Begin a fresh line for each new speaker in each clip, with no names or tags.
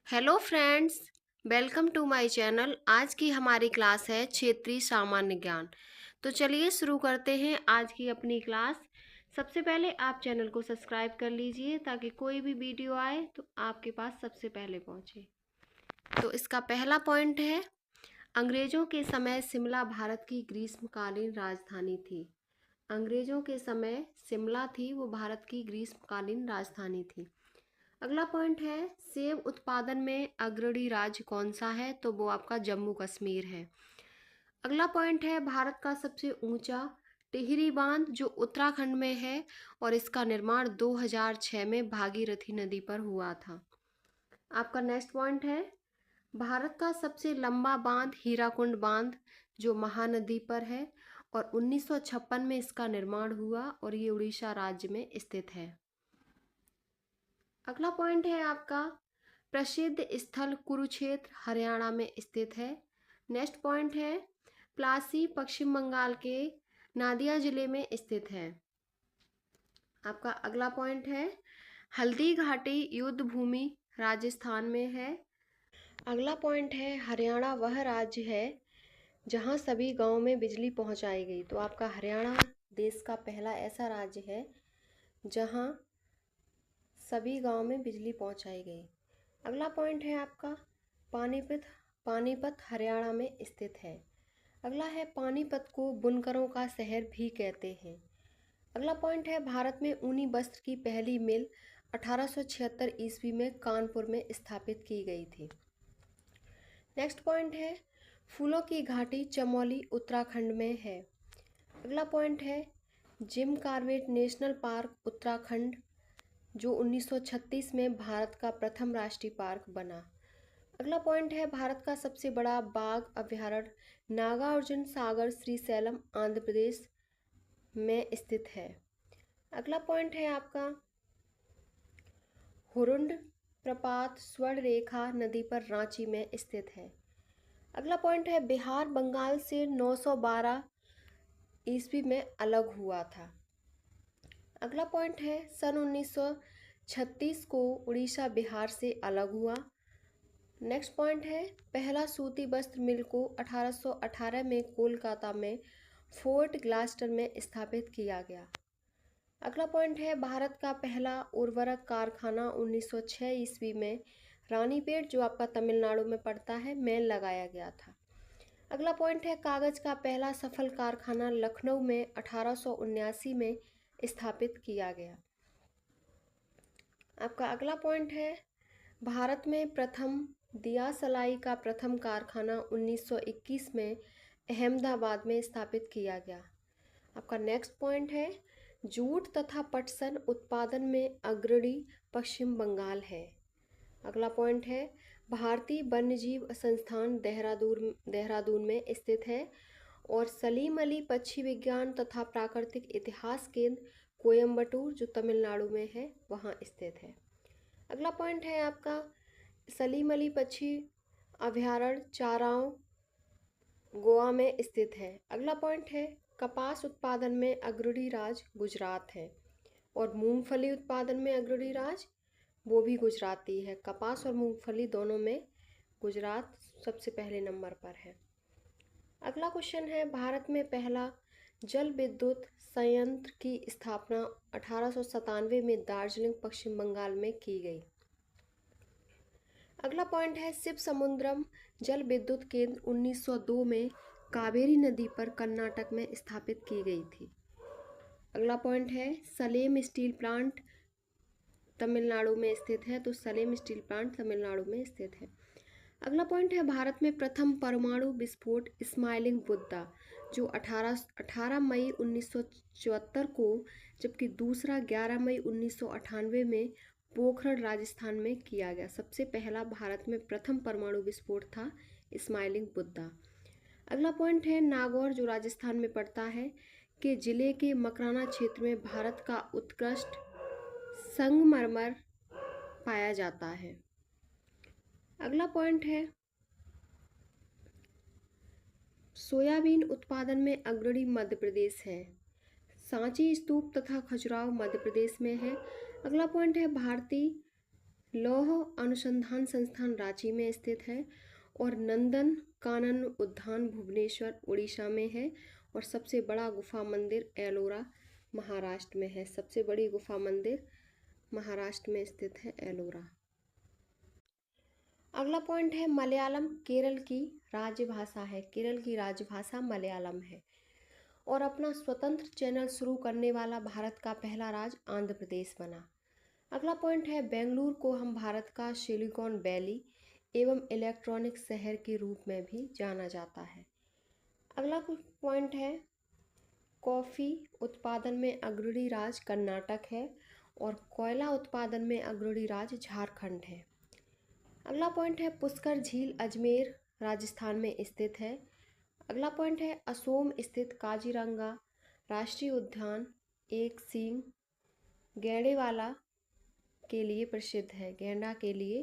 Hello friends, welcome to my channel. आज की हमारी क्लास है क्षेत्रीय सामान्य ज्ञान। तो चलिए शुरू करते हैं आज की अपनी क्लास। सबसे पहले आप चैनल को सब्सक्राइब कर लीजिए ताकि कोई भी वीडियो आए तो आपके पास सबसे पहले पहुंचे। तो इसका पहला पॉइंट है, अंग्रेजों के समय शिमला भारत की ग्रीष्मकालीन राजधानी थी। अंग्रेजों के समय शिमला थी वो भारत की ग्रीष्मकालीन राजधानी थी। अगला पॉइंट है, सेब उत्पादन में अग्रणी राज्य कौन सा है? तो वो आपका जम्मू कश्मीर है। अगला पॉइंट है, भारत का सबसे ऊंचा टिहरी बांध जो उत्तराखंड में है और इसका निर्माण 2006 में भागीरथी नदी पर हुआ था। आपका नेक्स्ट पॉइंट है, भारत का सबसे लंबा बांध हीराकुंड बांध जो महानदी पर है और 1956 में इसका निर्माण हुआ और ये उड़ीसा राज्य में स्थित है। अगला पॉइंट है आपका, प्रसिद्ध स्थल कुरुक्षेत्र हरियाणा में स्थित है। नेक्स्ट पॉइंट है, प्लासी पश्चिम बंगाल के नादिया जिले में स्थित है। आपका अगला पॉइंट है, हल्दी घाटी युद्ध भूमि राजस्थान में है। अगला पॉइंट है, हरियाणा वह राज्य है जहां सभी गांवों में बिजली पहुंचाई गई। तो आपका हरियाणा देश का पहला ऐसा राज्य है जहां सभी गांव में बिजली पहुंचाई गई। अगला पॉइंट है आपका, पानीपत पानीपत हरियाणा में स्थित है। अगला है, पानीपत को बुनकरों का शहर भी कहते हैं। अगला पॉइंट है, भारत में ऊनी वस्त्र की पहली मिल 1876 ईस्वी में कानपुर में स्थापित की गई थी। नेक्स्ट पॉइंट है, फूलों की घाटी चमोली उत्तराखंड में है। अगला पॉइंट है, Jim Corbett national park Uttarakhand जो 1936 में भारत का प्रथम राष्ट्रीय पार्क बना। अगला पॉइंट है, भारत का सबसे बड़ा बाघ अभयारण्य नागार्जुन सागर श्रीशैलम आंध्र प्रदेश में स्थित है। अगला पॉइंट है आपका, हुरुंड प्रपात स्वर्ण रेखा नदी पर रांची में स्थित है। अगला पॉइंट है, बिहार बंगाल से 912 ईस्वी में अलग हुआ था। अगला पॉइंट है, सन 1936 को उड़ीसा बिहार से अलग हुआ। नेक्स्ट पॉइंट है, पहला सूती वस्त्र मिल को 1818 में कोलकाता में फोर्ट ग्लास्टर में स्थापित किया गया। अगला पॉइंट है, भारत का पहला उर्वरक कारखाना 1906 ईस्वी में रानीपेट जो आपका तमिलनाडु में पड़ता है में लगाया गया था। अगला पॉइंट है, कागज का पहला सफल कारखाना लखनऊ में 1879 में स्थापित किया गया। आपका अगला पॉइंट है, भारत में प्रथम दिया सलाई का प्रथम कारखाना 1921 में अहमदाबाद में स्थापित किया गया। आपका नेक्स्ट पॉइंट है, जूट तथा पटसन उत्पादन में अग्रणी पश्चिम बंगाल है। अगला पॉइंट है, भारतीय वन्यजीव संस्थान देहरादून में स्थित है और सलीम अली पक्षी विज्ञान तथा प्राकृतिक इतिहास केंद्र कोयम्बटूर जो तमिलनाडु में है वहाँ स्थित है। अगला पॉइंट है आपका, सलीम अली पक्षी अभयारण्य चाराओं गोवा में स्थित है। अगला पॉइंट है, कपास उत्पादन में अग्रणी राज्य गुजरात है और मूंगफली उत्पादन में अग्रणी राज्य वो भी गुजराती है। कपास और मूंगफली दोनों में गुजरात सबसे पहले नंबर पर है। अगला क्वेश्चन है, भारत में पहला जल विद्युत संयंत्र की स्थापना 1897 में दार्जिलिंग पश्चिम बंगाल में की गई। अगला पॉइंट है, शिव समुद्रम जल विद्युत केंद्र 1902 में कावेरी नदी पर कर्नाटक में स्थापित की गई थी। अगला पॉइंट है, सलेम स्टील प्लांट तमिलनाडु में स्थित है। तो सलेम स्टील प्लांट तमिलनाडु में स्थित है। अगला पॉइंट है, भारत में प्रथम परमाणु विस्फोट स्माइलिंग बुद्धा जो 18 मई 1974 को जबकि दूसरा 11 मई 1998 में पोखरण राजस्थान में किया गया। सबसे पहला भारत में प्रथम परमाणु विस्फोट था स्माइलिंग बुद्धा। अगला पॉइंट है, नागौर जो राजस्थान में पड़ता है के जिले के मकराना क्षेत्र में भारत का उत्कृष्ट संगमरमर पाया जाता है। अगला पॉइंट है, सोयाबीन उत्पादन में अग्रणी मध्य प्रदेश है। सांची स्तूप तथा खजुराहो मध्य प्रदेश में है। अगला पॉइंट है, भारतीय लौह अनुसंधान संस्थान रांची में स्थित है और नंदन कानन उद्यान भुवनेश्वर उड़ीसा में है और सबसे बड़ा गुफा मंदिर एलोरा महाराष्ट्र में है। सबसे बड़ी गुफा मंदिर महाराष्ट्र में स्थित है एलोरा। अगला पॉइंट है मलयालम केरल की राजभाषा है। केरल की राजभाषा मलयालम है और अपना स्वतंत्र चैनल शुरू करने वाला भारत का पहला राज्य आंध्र प्रदेश बना। अगला पॉइंट है बेंगलुरु को हम भारत का सिलिकॉन वैली एवं इलेक्ट्रॉनिक शहर के रूप में भी जाना जाता है। अगला पॉइंट है कॉफ़ी उत्पादन में अग्रणी राज्य कर्नाटक है और कोयला उत्पादन में अग्रणी राज्य झारखंड है। अगला पॉइंट है पुष्कर झील अजमेर राजस्थान में स्थित है। अगला पॉइंट है असोम स्थित काजीरंगा राष्ट्रीय उद्यान एक सींग गैंडेवाला के लिए प्रसिद्ध है। गैंडा के लिए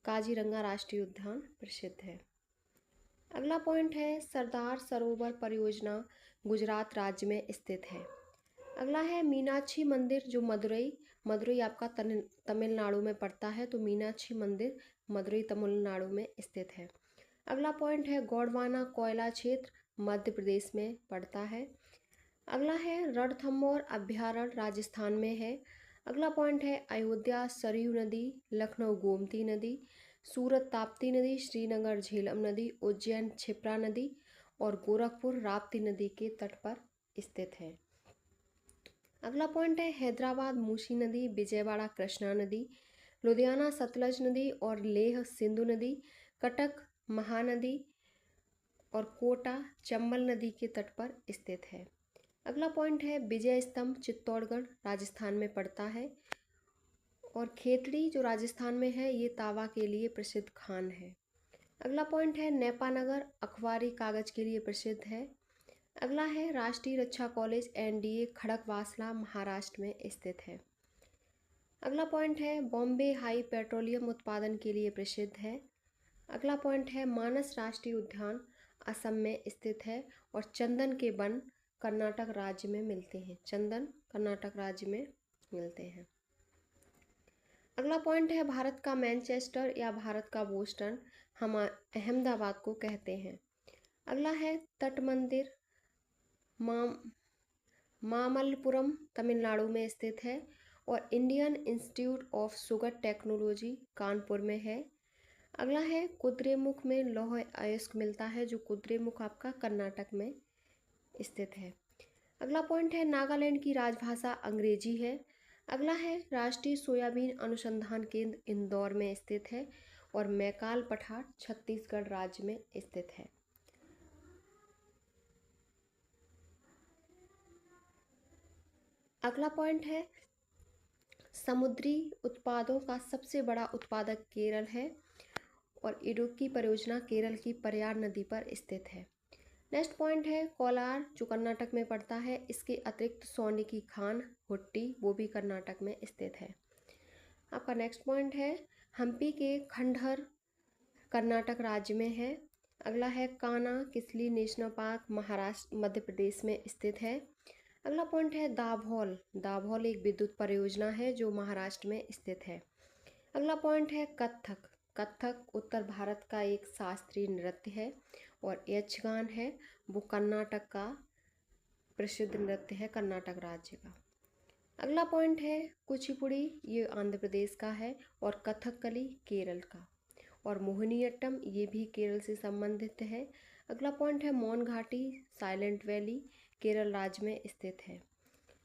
काजीरंगा राष्ट्रीय उद्यान प्रसिद्ध है। अगला पॉइंट है सरदार सरोवर परियोजना गुजरात राज्य में स्थित है। अगला है मीनाक्षी मंदिर जो मदुरई आपका तमिलनाडु में पड़ता है, तो मीनाक्षी मंदिर मदुरई तमिलनाडु में स्थित है। अगला पॉइंट है गोंडवाना कोयला क्षेत्र मध्य प्रदेश में पड़ता है। अगला है रणथंभौर अभयारण्य राजस्थान में है। अगला पॉइंट है अयोध्या सरयू नदी, लखनऊ गोमती नदी, सूरत ताप्ती नदी, श्रीनगर झेलम नदी, उज्जैन क्षिप्रा नदी और गोरखपुर राप्ती नदी के तट पर स्थित है। अगला पॉइंट है हैदराबाद मूसी नदी, विजयवाड़ा कृष्णा नदी, लुधियाना सतलज नदी और लेह सिंधु नदी, कटक महानदी और कोटा चंबल नदी के तट पर स्थित है। अगला पॉइंट है विजय स्तंभ चित्तौड़गढ़ राजस्थान में पड़ता है और खेतड़ी जो राजस्थान में है ये तावा के लिए प्रसिद्ध खान है। अगला पॉइंट है नेपानगर अखबारी कागज के लिए प्रसिद्ध है। अगला है राष्ट्रीय रक्षा कॉलेज एनडीए खड़गवासला महाराष्ट्र में स्थित है। अगला पॉइंट है बॉम्बे हाई पेट्रोलियम उत्पादन के लिए प्रसिद्ध है। अगला पॉइंट है मानस राष्ट्रीय उद्यान असम में स्थित है और चंदन के वन कर्नाटक राज्य में मिलते हैं। चंदन कर्नाटक राज्य में मिलते हैं। अगला पॉइंट है भारत का मैनचेस्टर या भारत का बोस्टन हम अहमदाबाद को कहते हैं। अगला है तट मंदिर मामल्लपुरम तमिलनाडु में स्थित है और Indian institute of sugar technology Kanpur में है। अगला है कुद्रेमुख में लौह अयस्क मिलता है जो कुद्रेमुख आपका कर्नाटक में स्थित है। अगला पॉइंट है नागालैंड की राजभाषा अंग्रेजी है। अगला है राष्ट्रीय सोयाबीन अनुसंधान केंद्र इंदौर में स्थित है और मैकाल पठार छत्तीसगढ़ राज्य में स्थित है। अगला पॉइंट है समुद्री उत्पादों का सबसे बड़ा उत्पादक केरल है और इडुक्की परियोजना केरल की प्रयार नदी पर स्थित है। नेक्स्ट पॉइंट है कोलार जो कर्नाटक में पड़ता है। इसके अतिरिक्त सोने की खान हुट्टी वो भी कर्नाटक में स्थित है। आपका नेक्स्ट पॉइंट है हम्पी के खंडहर कर्नाटक राज्य में है। अगला है कान्हा किसली नेशनल पार्क महाराष्ट्र मध्य प्रदेश में स्थित है। अगला पॉइंट है दाभोल एक विद्युत परियोजना है जो महाराष्ट्र में स्थित है। अगला पॉइंट है कथक उत्तर भारत का एक शास्त्रीय नृत्य है और यक्षगान है वो कर्नाटक का प्रसिद्ध नृत्य है कर्नाटक राज्य का। अगला पॉइंट है कुचिपुड़ी ये आंध्र प्रदेश का है और कथकली केरल का और मोहिनीअट्टम ये भी केरल से संबंधित है। अगला पॉइंट है मौन घाटी साइलेंट वैली केरल राज्य में स्थित है।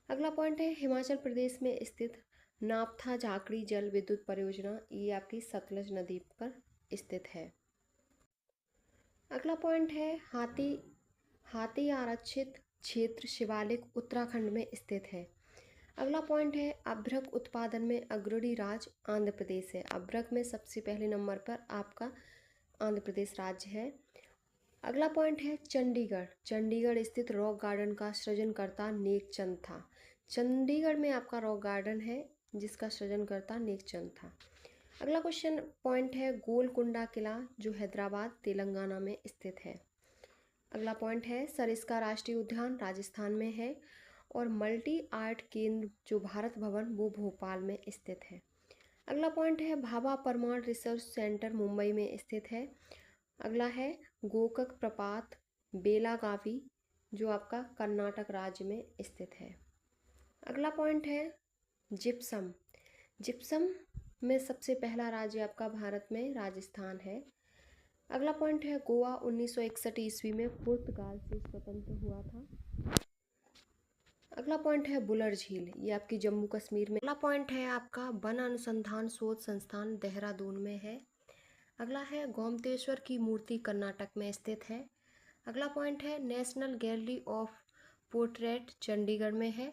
अगला पॉइंट है हिमाचल प्रदेश में स्थित नापथा झाकड़ी जल विद्युत परियोजना ये आपकी सतलज नदी पर स्थित है। अगला पॉइंट है हाथी आरक्षित क्षेत्र शिवालिक उत्तराखंड में स्थित है। अगला पॉइंट है अभ्रक उत्पादन में अग्रणी राज्य आंध्र प्रदेश है। अभ्रक में सबसे पहले नंबर पर आपका आंध्र प्रदेश राज्य है। अगला पॉइंट है चंडीगढ़ स्थित रॉक गार्डन का सृजनकर्ता नेकचंद था। चंडीगढ़ में आपका रॉक गार्डन है जिसका सृजनकर्ता नेकचंद था। अगला क्वेश्चन पॉइंट है गोलकुंडा किला जो हैदराबाद तेलंगाना में स्थित है। अगला पॉइंट है सरिस्का राष्ट्रीय उद्यान राजस्थान में है और मल्टी आर्ट केंद्र जो भारत भवन वो भोपाल में स्थित है। अगला पॉइंट है भाभा परमाणु रिसर्च सेंटर मुंबई में स्थित है। अगला है गोकक प्रपात बेलागावी जो आपका कर्नाटक राज्य में स्थित है। अगला पॉइंट है जिप्सम। जिप्सम में सबसे पहला राज्य आपका भारत में राजस्थान है। अगला पॉइंट है गोवा 1961 ईस्वी में पुर्तगाल से स्वतंत्र हुआ था। अगला पॉइंट है बुलर झील, ये आपकी जम्मू कश्मीर में। अगला पॉइंट है आपका वन अनुसंधान शोध संस्थान देहरादून में है। अगला है गोमतेश्वर की मूर्ति कर्नाटक में स्थित है। अगला पॉइंट है national gallery of portrait Chandigarh में है।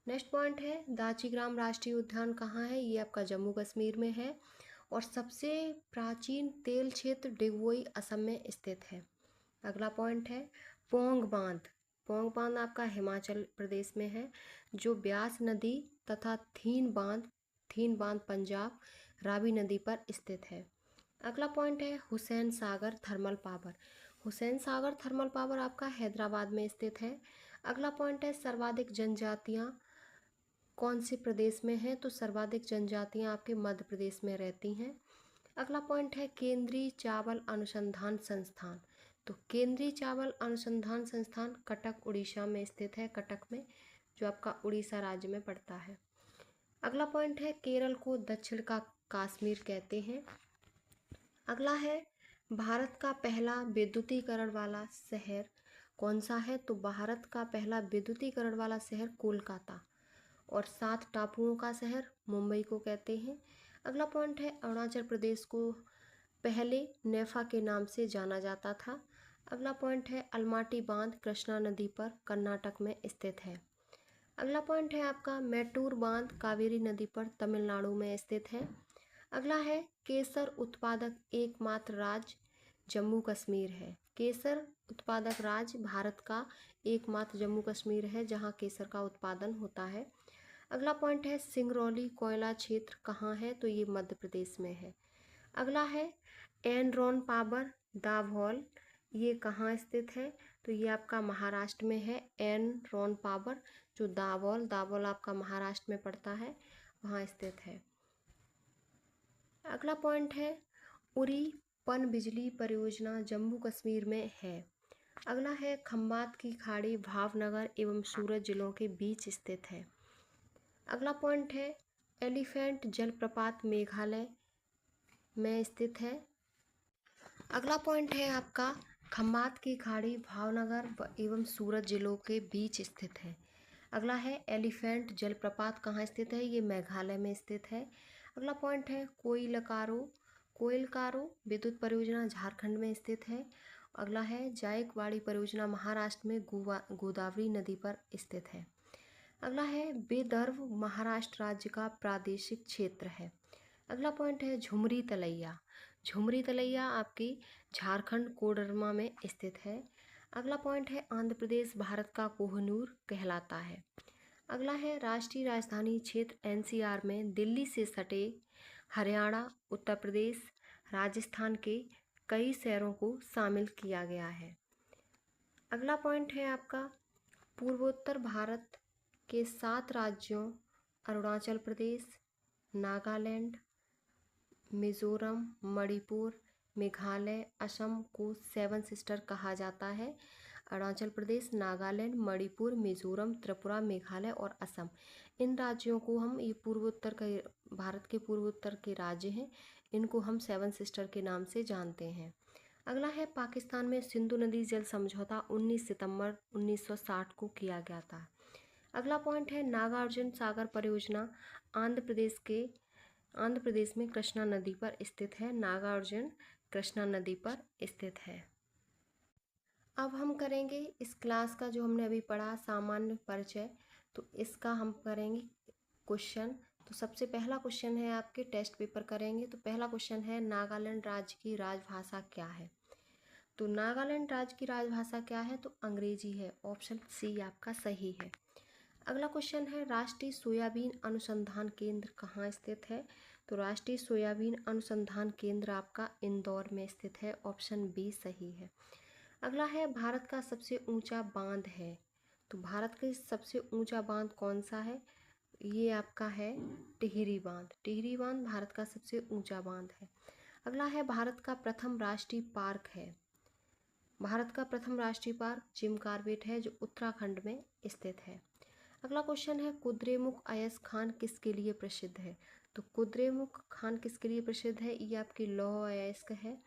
नेक्स्ट पॉइंट है दाचीग्राम राष्ट्रीय उद्यान कहाँ है, ये आपका जम्मू कश्मीर में है। और सबसे प्राचीन तेल क्षेत्र डिगबोई असम में स्थित है। अगला पॉइंट है पोंग बांध। पोंग बांध आपका हिमाचल प्रदेश में है जो ब्यास नदी तथा थीन बांध पंजाब रावी नदी पर स्थित है। अगला पॉइंट है Hussain Sagar thermal power. Hussain Sagar thermal power आपका हैदराबाद में स्थित है। अगला पॉइंट है सर्वाधिक जनजातियाँ कौन से प्रदेश में है, तो सर्वाधिक जनजातियाँ आपके मध्य प्रदेश में रहती हैं। अगला पॉइंट है केंद्रीय चावल अनुसंधान संस्थान। तो केंद्रीय चावल अनुसंधान संस्थान कटक उड़ीसा में स्थित है, कटक में, जो आपका उड़ीसा राज्य में पड़ता है। अगला पॉइंट है केरल को दक्षिण का कश्मीर कहते हैं। अगला है भारत का पहला विद्युतीकरण वाला शहर कौन सा है, तो भारत का पहला विद्युतीकरण वाला शहर कोलकाता और 7 टापुओं का शहर मुंबई को कहते हैं। अगला पॉइंट है अरुणाचल प्रदेश को पहले नेफा के नाम से जाना जाता था। अगला पॉइंट है अलमाटी बांध कृष्णा नदी पर कर्नाटक में स्थित है। अगला पॉइंट है आपका मैटूर बांध कावेरी नदी पर तमिलनाडु में स्थित है। अगला है केसर उत्पादक एकमात्र राज्य जम्मू कश्मीर है। केसर उत्पादक राज्य भारत का एकमात्र जम्मू कश्मीर है जहां केसर का उत्पादन होता है। अगला पॉइंट है सिंगरौली कोयला क्षेत्र कहाँ है, तो ये मध्य प्रदेश में है। अगला है एनरॉन पावर दाभोल, ये कहाँ स्थित है, तो ये आपका महाराष्ट्र में है। एनरॉन पावर जो दाभोल आपका महाराष्ट्र में पड़ता है, वहाँ स्थित है। अगला पॉइंट है उरी पनबिजली परियोजना जम्मू कश्मीर में है। अगला है खंबात की खाड़ी भावनगर एवं सूरत जिलों के बीच स्थित है। अगला पॉइंट है एलिफेंट जलप्रपात मेघालय में स्थित है। अगला पॉइंट है आपका खम्बात की खाड़ी भावनगर एवं सूरत जिलों के बीच स्थित है। अगला है एलिफेंट जलप्रपात कहाँ स्थित है, ये मेघालय में स्थित है। अगला पॉइंट है कोइलकारो विद्युत परियोजना झारखंड में स्थित है। अगला है जायकवाड़ी परियोजना महाराष्ट्र में गोदावरी नदी पर स्थित है। अगला है विदर्भ महाराष्ट्र राज्य का प्रादेशिक क्षेत्र है। अगला पॉइंट है झुमरी तलैया। झुमरी तलैया आपकी झारखंड कोडरमा में स्थित है। अगला पॉइंट है आंध्र प्रदेश भारत का कोहनूर कहलाता है। अगला है राष्ट्रीय राजधानी क्षेत्र एनसीआर में दिल्ली से सटे हरियाणा उत्तर प्रदेश राजस्थान के कई शहरों को शामिल किया गया है। अगला पॉइंट है आपका पूर्वोत्तर भारत के 7 राज्यों अरुणाचल प्रदेश नागालैंड मिजोरम मणिपुर मेघालय असम को 7 सिस्टर कहा जाता है। अरुणाचल प्रदेश नागालैंड मणिपुर मिजोरम त्रिपुरा मेघालय और असम, इन राज्यों को हम ये पूर्वोत्तर का भारत के पूर्वोत्तर के राज्य हैं, इनको हम 7 सिस्टर के नाम से जानते हैं। अगला है पाकिस्तान में सिंधु नदी जल समझौता 19 सितंबर 1960 को किया गया था। अगला पॉइंट है नागार्जुन सागर परियोजना आंध्र प्रदेश में कृष्णा नदी पर स्थित है। नागार्जुन कृष्णा नदी पर स्थित है। अब हम करेंगे इस क्लास का जो हमने अभी पढ़ा सामान्य परिचय, तो इसका हम करेंगे क्वेश्चन। तो सबसे पहला क्वेश्चन है आपके टेस्ट पेपर करेंगे। तो पहला क्वेश्चन है नागालैंड राज्य की राजभाषा क्या है। तो नागालैंड राज्य की राजभाषा क्या है, तो अंग्रेजी है। ऑप्शन सी आपका सही है। अगला क्वेश्चन है राष्ट्रीय सोयाबीन अनुसंधान केंद्र कहाँ स्थित है। तो राष्ट्रीय सोयाबीन अनुसंधान केंद्र आपका इंदौर में स्थित है। ऑप्शन बी सही है। अगला है भारत का सबसे ऊंचा बांध है। तो भारत का सबसे ऊंचा बांध कौन सा है, ये आपका है टिहरी बांध। टिहरी बांध भारत का सबसे ऊंचा बांध है। अगला है भारत का प्रथम राष्ट्रीय पार्क है। भारत का प्रथम राष्ट्रीय पार्क जिम कॉर्बेट है, जो उत्तराखंड में स्थित है। अगला क्वेश्चन है कुद्रेमुख अयस खान किसके लिए प्रसिद्ध है? तो कुद्रेमुख खान किसके लिए प्रसिद्ध है? ये आपकी लौह अयस्क है,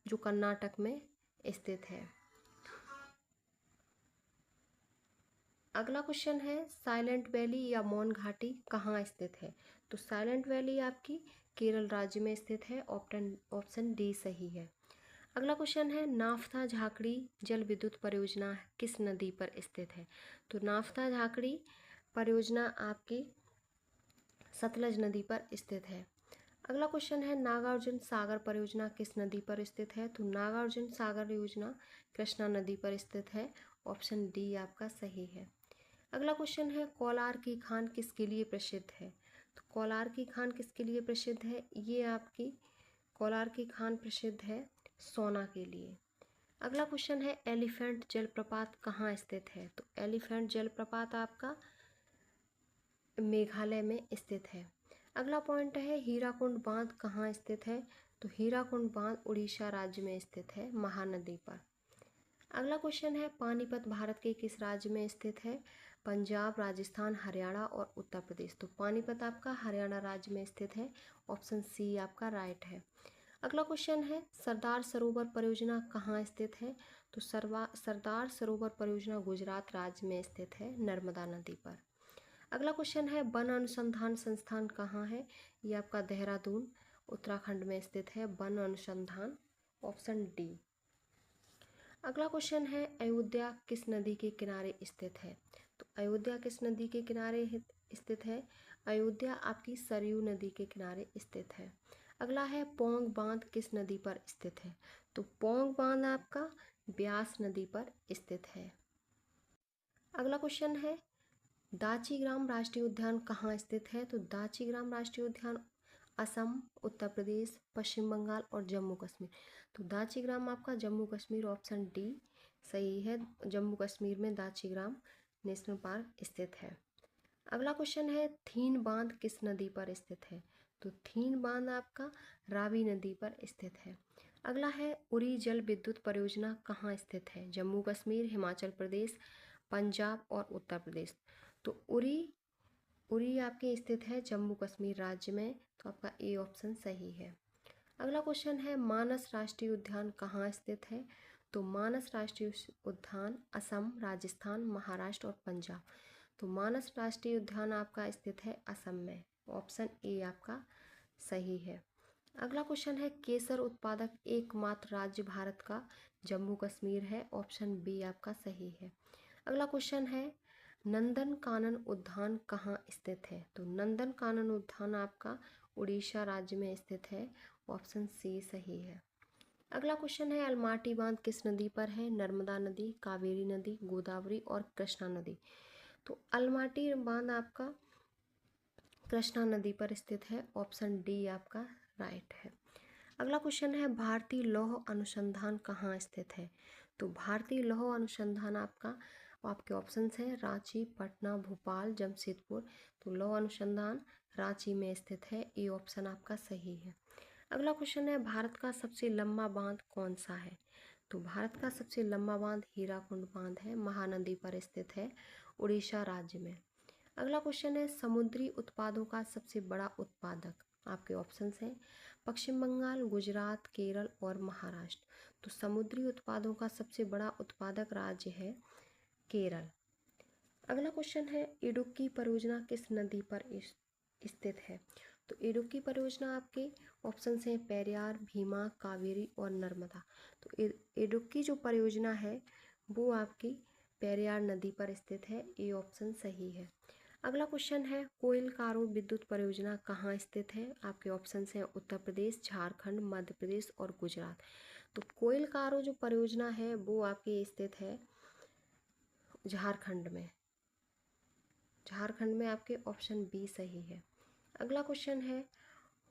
जो कर्नाटक में स्थित है। अगला क्वेश्चन है साइलेंट वैली या मौन घाटी कहाँ स्थित है? तो साइलेंट वैली आपकी केरल राज्य में स्थित है। ऑप्शन डी सही है। अगला क्वेश्चन है नाफ्ता झाकड़ी जल विद्युत परियोजना किस नदी पर स्थित है? तो नाफ्ता झाकड़ी परियोजना आपकी सतलज नदी पर स्थित है। अगला क्वेश्चन है नागार्जुन सागर परियोजना किस नदी पर स्थित है? तो नागार्जुन सागर योजना कृष्णा नदी पर स्थित है। ऑप्शन डी आपका सही है। अगला क्वेश्चन है कोलार की खान किसके लिए प्रसिद्ध है? तो कोलार की खान किसके लिए प्रसिद्ध है? ये आपकी कोलार की खान प्रसिद्ध है सोना के लिए। अगला क्वेश्चन है एलिफेंट जलप्रपात कहाँ स्थित है? तो एलिफेंट जलप्रपात आपका मेघालय में स्थित है। अगला पॉइंट है हीराकुंड बांध कहाँ स्थित है? तो हीराकुंड बांध उड़ीसा राज्य में स्थित है, महानदी पर। अगला क्वेश्चन है पानीपत भारत के किस राज्य में स्थित है? पंजाब, राजस्थान, हरियाणा और उत्तर प्रदेश। तो पानीपत आपका हरियाणा राज्य में स्थित है। ऑप्शन सी आपका राइट है। अगला क्वेश्चन है सरदार सरोवर परियोजना कहाँ स्थित है? तो सरदार सरोवर परियोजना गुजरात राज्य में स्थित है, नर्मदा नदी पर। अगला क्वेश्चन है वन अनुसंधान संस्थान कहाँ है? ये आपका देहरादून उत्तराखंड में स्थित है, वन अनुसंधान। Option D. अगला क्वेश्चन है अयोध्या किस नदी के किनारे स्थित है? तो अयोध्या किस नदी के किनारे स्थित है? अयोध्या आपकी सरयू नदी के किनारे स्थित है। अगला है पौंग बांध किस नदी पर स्थित है? तो पौंग बांध आपका ब्यास नदी पर स्थित है। अगला क्वेश्चन है दाचीग्राम राष्ट्रीय उद्यान कहाँ स्थित है? तो दाचीग्राम राष्ट्रीय उद्यान असम, उत्तर प्रदेश, पश्चिम बंगाल और जम्मू कश्मीर। तो दाचीग्राम आपका जम्मू कश्मीर। ऑप्शन डी सही है। जम्मू कश्मीर में दाचीग्राम नेशनल पार्क स्थित है। अगला क्वेश्चन है थीन बांध किस नदी पर स्थित है? तो थीन बांध आपका रावी नदी पर स्थित है। अगला है उरी जल विद्युत परियोजना कहाँ स्थित है? जम्मू कश्मीर, हिमाचल प्रदेश, पंजाब और उत्तर प्रदेश। तो उरी आपकी स्थित है जम्मू कश्मीर राज्य में। तो आपका ए ऑप्शन सही है। अगला क्वेश्चन है मानस राष्ट्रीय उद्यान कहाँ स्थित है? तो मानस राष्ट्रीय उद्यान असम, राजस्थान, महाराष्ट्र और पंजाब। तो मानस राष्ट्रीय उद्यान आपका स्थित है असम में। ऑप्शन ए आपका सही है। अगला क्वेश्चन है केसर उत्पादक एकमात्र राज्य भारत का जम्मू कश्मीर है। ऑप्शन बी आपका सही है। अगला क्वेश्चन है नंदन कानन उद्यान कहाँ स्थित है? तो नंदन कानन उद्यान आपका उड़ीसा राज्य में स्थित है। ऑप्शन सी सही है। अगला क्वेश्चन है अलमाटी बांध किस नदी पर है? नर्मदा नदी, कावेरी नदी, गोदावरी और कृष्णा नदी। तो अलमाटी बांध आपका कृष्णा नदी पर स्थित है। ऑप्शन डी आपका राइट है। अगला क्वेश्चन है भारतीय लौह अनुसंधान कहाँ स्थित है? तो भारतीय लौह अनुसंधान आपके ऑप्शंस हैं रांची, पटना, भोपाल, जमशेदपुर। तो लौह अनुसंधान रांची में स्थित है। ए ऑप्शन आपका सही है। अगला क्वेश्चन है भारत का सबसे लंबा बांध कौन सा है? तो भारत का सबसे लंबा बांध हीराकुंड बांध है, महानदी पर स्थित है, उड़ीसा राज्य में। अगला क्वेश्चन है समुद्री उत्पादों का सबसे बड़ा उत्पादक। आपके ऑप्शंस हैं पश्चिम बंगाल, गुजरात, केरल और महाराष्ट्र। तो समुद्री उत्पादों का सबसे बड़ा उत्पादक राज्य है केरल। अगला क्वेश्चन है इडुक्की परियोजना किस नदी पर स्थित है? तो इडुक्की परियोजना आपके ऑप्शन हैं पेरियार, भीमा, कावेरी और नर्मदा। तो इडुक्की जो परियोजना है वो आपकी पेरियार नदी पर स्थित है। ए ऑप्शन सही है। अगला क्वेश्चन है कोइलकारो विद्युत परियोजना कहाँ स्थित है? आपके ऑप्शन हैं उत्तर प्रदेश, झारखंड, मध्य प्रदेश और गुजरात। तो कोइलकारो जो परियोजना है वो आपकी स्थित है झारखंड में। झारखंड में आपके ऑप्शन बी सही है। अगला क्वेश्चन है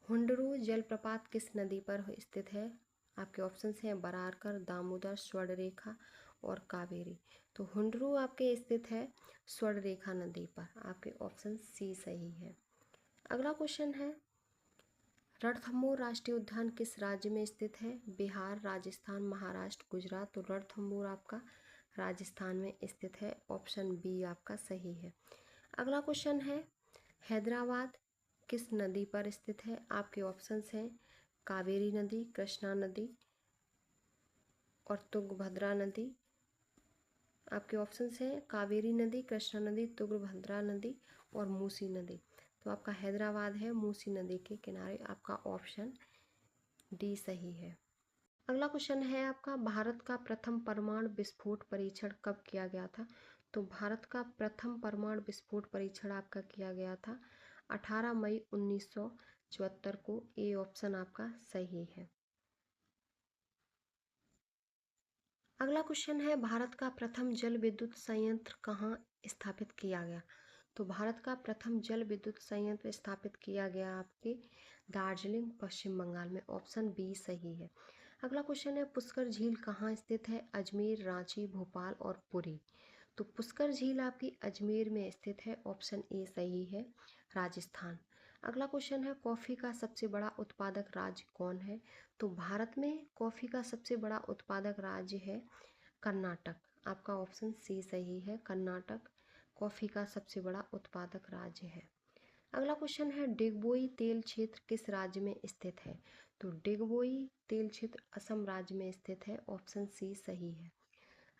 हुंडरू जलप्रपात किस नदी पर स्थित है? आपके ऑप्शन हैं बरारकर, दामोदर, स्वर्णरेखा और कावेरी। तो हुंडरू आपके स्थित है स्वर्णरेखा नदी पर। आपके ऑप्शन सी सही है। अगला क्वेश्चन है, रणथंभौर राष्ट्रीय उद्यान किस राज्य में स्थित है? बिहार, राजस्थान, महाराष्ट्र, गुजरात। तो रणथंभौर आपका राजस्थान में स्थित है। ऑप्शन बी आपका सही है। अगला क्वेश्चन है, हैदराबाद किस नदी पर स्थित है? आपके ऑप्शंस हैं कावेरी नदी, कृष्णा नदी और तुंगभद्रा नदी। आपके ऑप्शंस हैं कावेरी नदी, कृष्णा नदी, तुंगभद्रा नदी और मूसी नदी। तो आपका हैदराबाद है मूसी नदी के किनारे। आपका ऑप्शन डी सही है। अगला क्वेश्चन है आपका, भारत का प्रथम परमाणु विस्फोट परीक्षण कब किया गया था? तो भारत का प्रथम परमाणु विस्फोट परीक्षण आपका किया गया था 18 मई 1974 को। ए ऑप्शन आपका सही है। अगला क्वेश्चन है, भारत का प्रथम जल विद्युत संयंत्र कहाँ स्थापित किया गया? तो भारत का प्रथम जल विद्युत संयंत्र स्थापित किया गया आपके दार्जिलिंग, पश्चिम बंगाल में। ऑप्शन बी सही है। अगला क्वेश्चन है, पुष्कर झील कहाँ स्थित है? अजमेर, रांची, भोपाल और पुरी। तो पुष्कर झील आपकी अजमेर में स्थित है। ऑप्शन ए सही है। राजस्थान। अगला क्वेश्चन है, कॉफ़ी का सबसे बड़ा उत्पादक राज्य कौन है? तो भारत में कॉफ़ी का सबसे बड़ा उत्पादक राज्य है कर्नाटक। आपका ऑप्शन सी सही है। कर्नाटक कॉफ़ी का सबसे बड़ा उत्पादक राज्य है। अगला क्वेश्चन है, डिगबोई तेल क्षेत्र किस राज्य में स्थित है? तो डिगबोई तेल क्षेत्र असम राज्य में स्थित है। ऑप्शन सी सही है।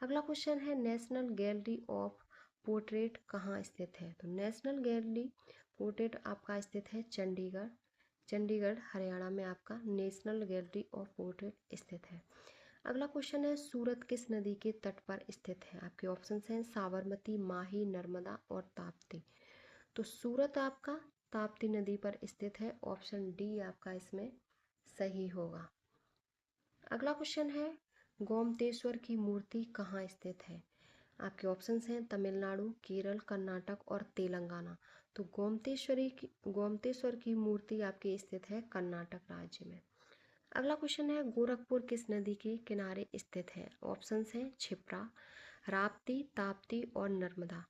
अगला क्वेश्चन है, नेशनल गैलरी ऑफ पोर्ट्रेट कहाँ स्थित है? तो नेशनल गैलरी पोर्ट्रेट आपका स्थित है चंडीगढ़। चंडीगढ़ हरियाणा में आपका नेशनल गैलरी ऑफ पोर्ट्रेट स्थित है। अगला क्वेश्चन है, सूरत किस नदी के तट पर स्थित है? आपके ऑप्शन हैं साबरमती, माही, नर्मदा और ताप्ती। तो सूरत आपका ताप्ती नदी पर स्थित है। ऑप्शन डी आपका इसमें सही होगा। अगला क्वेश्चन है, गोमतेश्वर की मूर्ति कहाँ स्थित है? आपके ऑप्शंस हैं तमिलनाडु, केरल, कर्नाटक और तेलंगाना। तो गोमतेश्वर की मूर्ति आपकी स्थित है कर्नाटक राज्य में। अगला क्वेश्चन है, गोरखपुर किस नदी के किनारे स्थित है? ऑप्शंस हैं क्षिप्रा, राप्ती, ताप्ती और नर्मदा।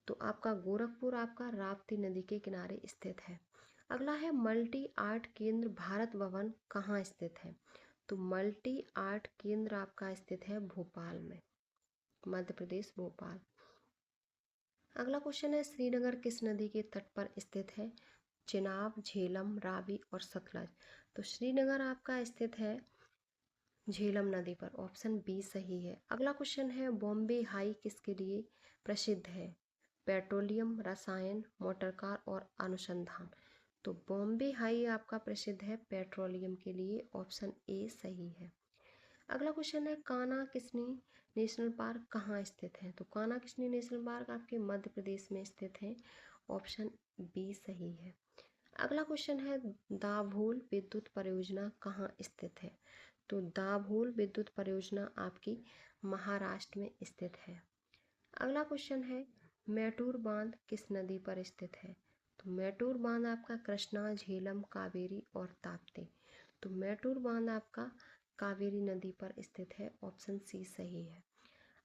तो आपका गोरखपुर आपका राप्ती नदी के किनारे स्थित है। अगला है, मल्टी आर्ट केंद्र भारत भवन कहाँ स्थित है? तो मल्टी आर्ट केंद्र आपका स्थित है भोपाल में, मध्य प्रदेश भोपाल। अगला क्वेश्चन है, श्रीनगर किस नदी के तट पर स्थित है? चिनाब, झेलम, रावी और सतलज। तो श्रीनगर आपका स्थित है झेलम नदी पर। ऑप्शन बी सही है। अगला क्वेश्चन है, बॉम्बे हाई किसके लिए प्रसिद्ध है? पेट्रोलियम, रसायन, मोटरकार और अनुसंधान। तो बॉम्बे हाई आपका प्रसिद्ध है पेट्रोलियम के लिए। ऑप्शन ए सही है। अगला क्वेश्चन है, कान्हा किस्नी नेशनल पार्क कहाँ स्थित है? तो कान्हा किस्नी नेशनल पार्क आपके मध्य प्रदेश में स्थित है। ऑप्शन बी सही है। अगला क्वेश्चन है, दाभोल विद्युत परियोजना कहाँ स्थित है? तो दाभोल विद्युत परियोजना आपकी महाराष्ट्र में स्थित है। अगला क्वेश्चन है, मैटूर बांध किस नदी पर स्थित है? तो मैटूर बांध आपका कृष्णा, झेलम, कावेरी और ताप्ती। तो मैटूर बांध आपका कावेरी नदी पर स्थित है। ऑप्शन सी सही है।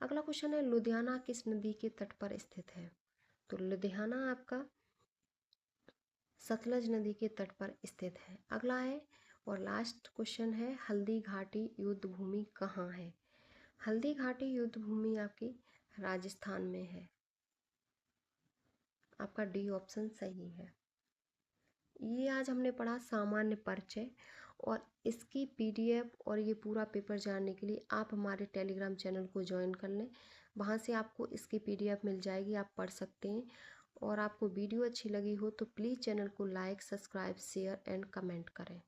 अगला क्वेश्चन है, लुधियाना किस नदी के तट पर स्थित है? तो लुधियाना आपका सतलज नदी के तट पर स्थित है। अगला है और लास्ट क्वेश्चन है, हल्दी घाटी युद्ध भूमि कहाँ है? हल्दी घाटी युद्ध भूमि आपकी राजस्थान में है। आपका डी ऑप्शन सही है। ये आज हमने पढ़ा सामान्य परिचय, और इसकी पीडीएफ और ये पूरा पेपर जानने के लिए आप हमारे टेलीग्राम चैनल को ज्वाइन कर लें। वहाँ से आपको इसकी पीडीएफ मिल जाएगी, आप पढ़ सकते हैं। और आपको वीडियो अच्छी लगी हो तो प्लीज़ चैनल को like, subscribe, share and comment करें।